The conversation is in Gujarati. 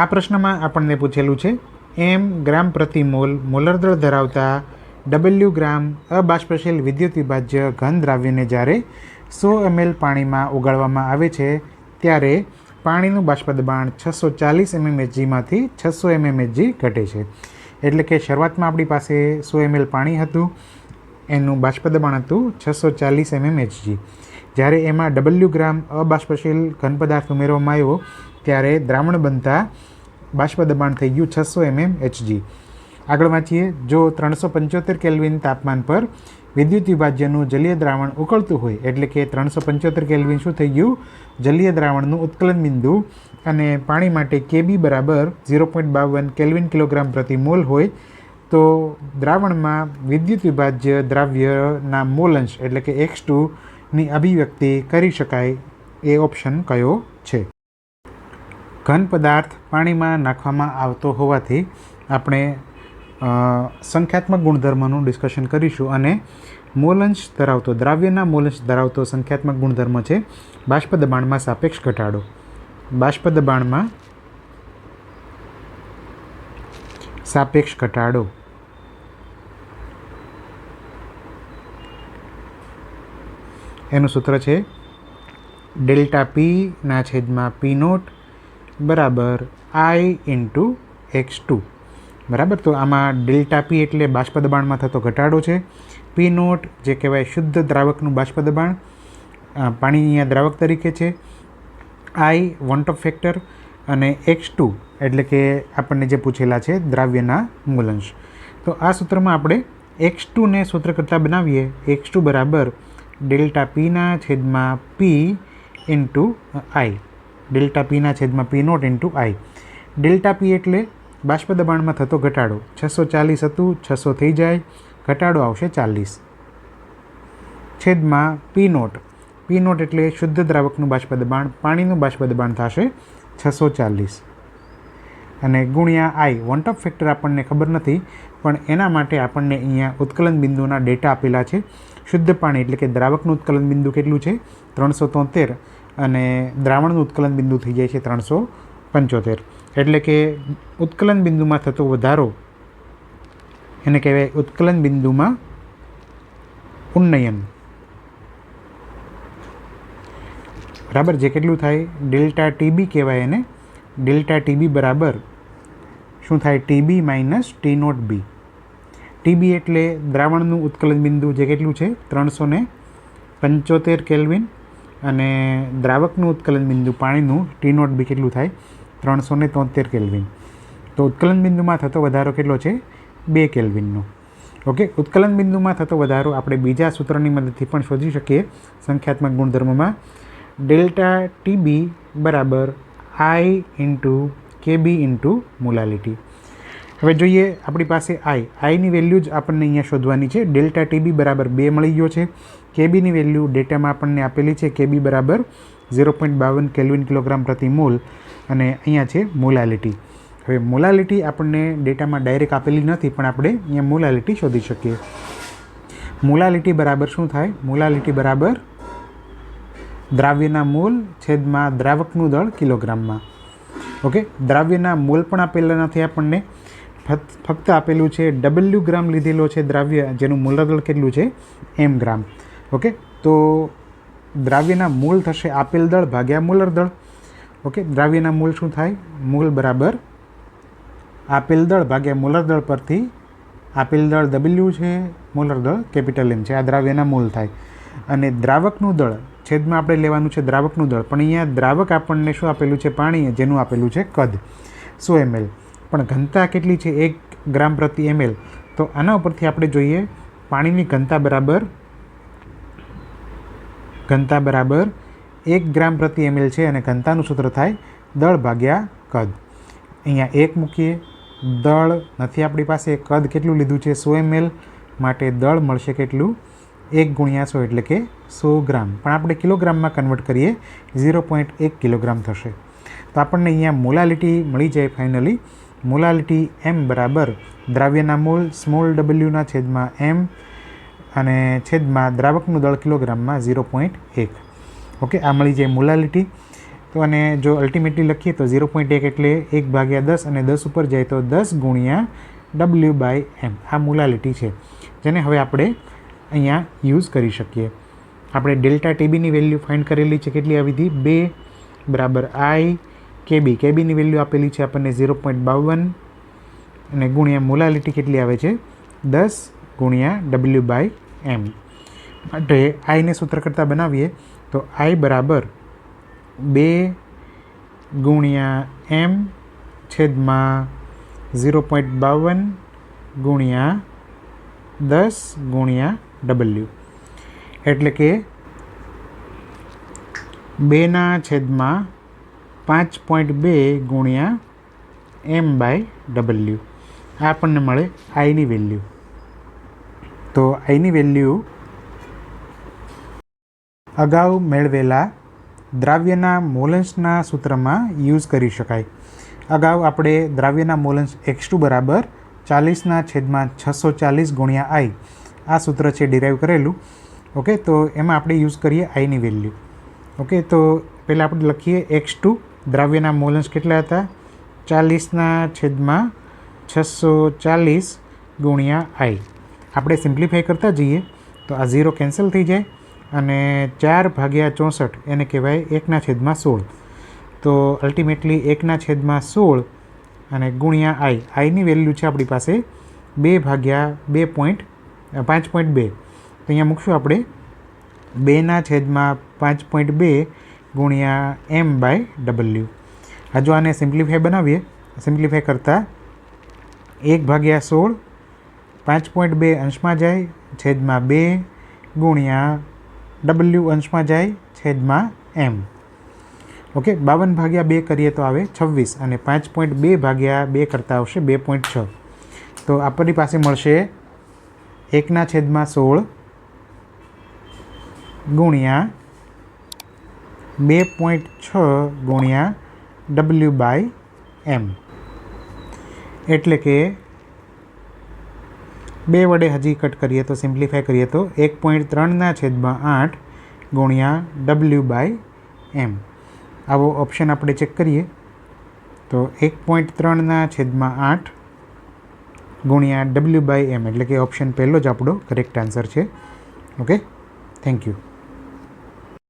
આ પ્રશ્નમાં આપણને પૂછેલું છે એમ ગ્રામ પ્રતિ મોલ મોલર દળ ધરાવતા ડબલ્યુ ગ્રામ અબાષ્પશીલ વિદ્યુત વિભાજ્ય ઘન દ્રાવ્યને જ્યારે 100 ml પાણીમાં ઓગાળવામાં આવે છે ત્યારે પાણીનું બાષ્પ દબાણ 640 mmHgમાંથી 600 mmHg ઘટે છે. એટલે કે શરૂઆતમાં આપણી પાસે 100 ml પાણી હતું, એનું બાષ્પ દબાણ હતું 640 mmHg. જ્યારે એમાં ડબલ્યુ ગ્રામ અબાષ્પશીલ ઘન પદાર્થ ઉમેરવામાં આવ્યો ત્યારે દ્રાવણ બનતા બાષ્પ દબાણ થઈ ગયું 600 mmHg. આગળ વાંચીએ. જો 375 કેલ્વિન તાપમાન પર વિદ્યુત વિભાજ્યનું જલીય દ્રાવણ ઉકળતું હોય, એટલે કે 375 કેલ્વિન શું થઈ ગયું? જલીય દ્રાવણનું ઉત્કલન બિંદુ, અને પાણી માટે KB બરાબર 0.52 કેલ્વિન કિલોગ્રામ પ્રતિ મોલ હોય, તો દ્રાવણમાં વિદ્યુત વિભાજ્ય દ્રાવ્યના મોલ અંશ એટલે કે X2 ની અભિવ્યક્તિ કરી શકાય. એ ઓપ્શન કયો છે? ઘન પદાર્થ પાણીમાં નાખવામાં આવતો હોવાથી આપણે સંખ્યાત્મક ગુણધર્મનું ડિસ્કશન કરીશું, અને મોલંશ ધરાવતો દ્રાવ્યના મોલંશ ધરાવતો સંખ્યાત્મક ગુણધર્મ છે બાષ્પ દબાણમાં સાપેક્ષ ઘટાડો. બાષ્પ દબાણમાં સાપેક્ષ ઘટાડો. એનું સૂત્ર છે ડેલ્ટા P/P0 બરાબર I/X2. બરાબર. તો આમાં ડેલ્ટા P એટલે બાષ્પ દબાણમાં થતો ઘટાડો છે, P0 જે કહેવાય શુદ્ધ દ્રાવકનું બાષ્પ દબાણ, પાણી અહીંયા દ્રાવક તરીકે છે, I વોન્ટ ઓફ ફેક્ટર, અને X2 એટલે કે આપણને જે પૂછેલા છે દ્રાવ્યના મૂલાંશ. તો આ સૂત્રમાં આપણે X2ને સૂત્ર કરતાં બનાવીએ. X2 બરાબર delta P/P into I, delta P/P0 into I. Delta P એટલે બાષ્પ દબાણમાં થતો ઘટાડો. 640 હતું, 600 થઈ જાય, ઘટાડો આવશે 40 છેદમાં P0. P0 એટલે શુદ્ધ દ્રાવકનું બાષ્પ દબાણ, પાણીનું બાષ્પ દબાણ થશે 640, અને ગુણ્યા I. વોન્ટ ઓફ ફેક્ટર આપણને ખબર નથી, પણ એના માટે આપણને અહીંયા ઉત્કલન બિંદુના ડેટા આપેલા છે. શુદ્ધ પાણી એટલે કે દ્રાવકનું ઉત્કલન બિંદુ કેટલું છે? 373, અને દ્રાવણનું ઉત્કલન બિંદુ થઈ જાય છે 375. એટલે કે ઉત્કલન બિંદુમાં થતો વધારો એને કહેવાય ઉત્કલન બિંદુમાં ઉન્નયન. બરાબર. જે કેટલું થાય? ડેલ્ટા TB કહેવાય એને. ડેલ્ટા TB બરાબર શું થાય? TB minus T0B. TB એટલે દ્રાવણનું ઉત્કલન બિંદુ, જે કેટલું છે? 375 કેલ્વિન, અને દ્રાવકનું ઉત્કલન બિંદુ પાણીનું T0B કેટલું થાય? 373 કેલ્વિન. તો ઉત્કલન બિંદુમાં થતો વધારો કેટલો છે? 2 કેલ્વિનનો. ઓકે. ઉત્કલન બિંદુમાં થતો વધારો આપણે બીજા સૂત્રની મદદથી પણ શોધી શકીએ સંખ્યાત્મક ગુણધર્મમાં. ડેલ્ટા TB બરાબર I into KB into molality. હવે જોઈએ આપણી પાસે આઈની વેલ્યુ જ આપણને અહીંયા શોધવાની છે. ડેલ્ટા TB બરાબર 2 મળી ગયો છે. કેબીની વેલ્યુ ડેટામાં આપણને આપેલી છે, KB બરાબર 0.52 કેલ્વિન કિલોગ્રામ પ્રતિ મોલ, અને અહીંયા છે મોલાલિટી. હવે મોલાલિટી આપણને ડેટામાં ડાયરેક્ટ આપેલી નથી, પણ આપણે અહીંયા મોલાલિટી શોધી શકીએ. મોલાલિટી બરાબર શું થાય? મોલાલિટી બરાબર દ્રાવ્યના મોલ છેદમાં દ્રાવકનું દળ કિલોગ્રામમાં. ઓકે. દ્રાવ્યના મોલ પણ આપેલા નથી આપણને, ફક્ત આપેલું છે W ગ્રામ લીધેલો છે દ્રાવ્ય, જેનું મોલર દળ કેટલું છે? M ગ્રામ. ઓકે. તો દ્રાવ્યના મોલ થશે આપેલ દળ ભાગ્યા મોલર દળ. ઓકે. દ્રાવ્યના મોલ શું થાય? મોલ બરાબર આપેલ દળ ભાગ્યા મોલર દળ પરથી આપેલ દળ W છે, મોલર દળ કેપિટલ M છે. આ દ્રાવ્યના મોલ થાય. અને દ્રાવકનું દળ છેદમાં આપણે લેવાનું છે દ્રાવકનું દળ, પણ અહીંયા દ્રાવક આપણને શું આપેલું છે? પાણી, જેનું આપેલું છે કદ 100 ml, પણ ઘનતા કેટલી છે? 1 ગ્રામ પ્રતિ ml. તો આના ઉપરથી આપણે જોઈએ પાણીની ઘનતા બરાબર 1 ગ્રામ પ્રતિ ml છે, અને ઘનતાનું સૂત્ર થાય દળ ભાગ્યા કદ. અહીંયા 1 મૂકીએ, દળ નથી આપણી પાસે, કદ કેટલું લીધું છે? 100 ml, માટે દળ મળશે કેટલું? 1 ગુણ્યા 100 એટલે કે 100 ગ્રામ. પણ આપણે કિલોગ્રામમાં કન્વર્ટ કરીએ 0.1 કિલોગ્રામ થશે. તો આપણને અહીંયા મોલાલિટી મળી જાય ફાઇનલી. મોલાલિટી M બરાબર દ્રાવ્યના મોલ સ્મોલ w છેદમાં M, અને છેદમાં દ્રાવકનું દળ કિલોગ્રામમાં 0.1. ઓકે. આ મળી જાય મોલાલિટી. તો અને જો અલ્ટિમેટલી લખીએ તો 0.1 એટલે 1/10 અને 10 ઉપર જાય તો 10 ગુણ્યા W/m આ મોલાલિટી છે, જેને હવે આપણે અહીંયા યુઝ કરી શકીએ. આપણે ડેલ્ટા ટીબીની વેલ્યુ ફાઇન્ડ કરેલી છે, કેટલી આવી હતી 2 બરાબર I કેબી. કેબીની વેલ્યુ આપેલી છે આપણને 0.52 અને ગુણ્યા મોલાલિટી કેટલી આવે છે 10 ગુણ્યા W/m. માટે આઈને સૂત્ર કરતાં બનાવીએ તો I બરાબર 2 ગુણ્યા m છેદમાં 0.52 ગુણ્યા 10 ગુણ્યા W, એટલે કે 2/5.2 ગુણ્યા m/W. આ આપણને મળે આઈની વેલ્યુ. તો આઈની વેલ્યુ અગાઉ મેળવેલા દ્રાવ્યના મોલન્સના સૂત્રમાં યુઝ કરી શકાય. અગાઉ આપણે દ્રાવ્યના મોલન્સ x2 બરાબર 40/640 ગુણ્યા I આ સૂત્ર છે ડિરાઈવ કરેલું. ઓકે, તો એમાં આપણે યુઝ કરીએ આઈની વેલ્યુ. ઓકે, તો પહેલાં આપણે લખીએ x2 દ્રાવ્યના મોલન્સ કેટલા હતા 40/640 ગુણ્યા I. આપણે સિમ્પ્લિફાઈ કરતા જઈએ તો આ 0 કેન્સલ થઈ જાય અને 4/64 એને કહેવાય 1/16. તો અલ્ટિમેટલી 1/16 અને ગુણ્યા I. આઈની વેલ્યુ છે આપણી પાસે 2/5.2. તો અહીંયા મૂકશું આપણે 2/5.2 ગુણ્યા m/W. જો આને સિમ્પ્લિફાઈ બનાવીએ, સિમ્પ્લિફાઈ કરતાં 1/16 5.2 અંશમાં જાય છેદમાં 2 ગુણ્યા W અંશમાં જાય છેદમાં m. ઓકે, 52/2 કરીએ તો આવે 26 અને 5.2/2 કરતાં આવશે 2.6. તો આપણી પાસે મળશે 1/16 ગુણ્યા 2.6 ગુણ્યા W/m, એટલે કે 2 વડે હજી કટ કરીએ તો સિમ્પ્લિફાઈ કરીએ તો 1.3/8 ગુણ્યા W/m. આવો ઓપ્શન આપણે ચેક કરીએ તો 1.3/8 ગુણ્યા W/m, એટલે કે ઓપ્શન પહેલો જ આપણો કરેક્ટ આન્સર છે. Okay, thank you.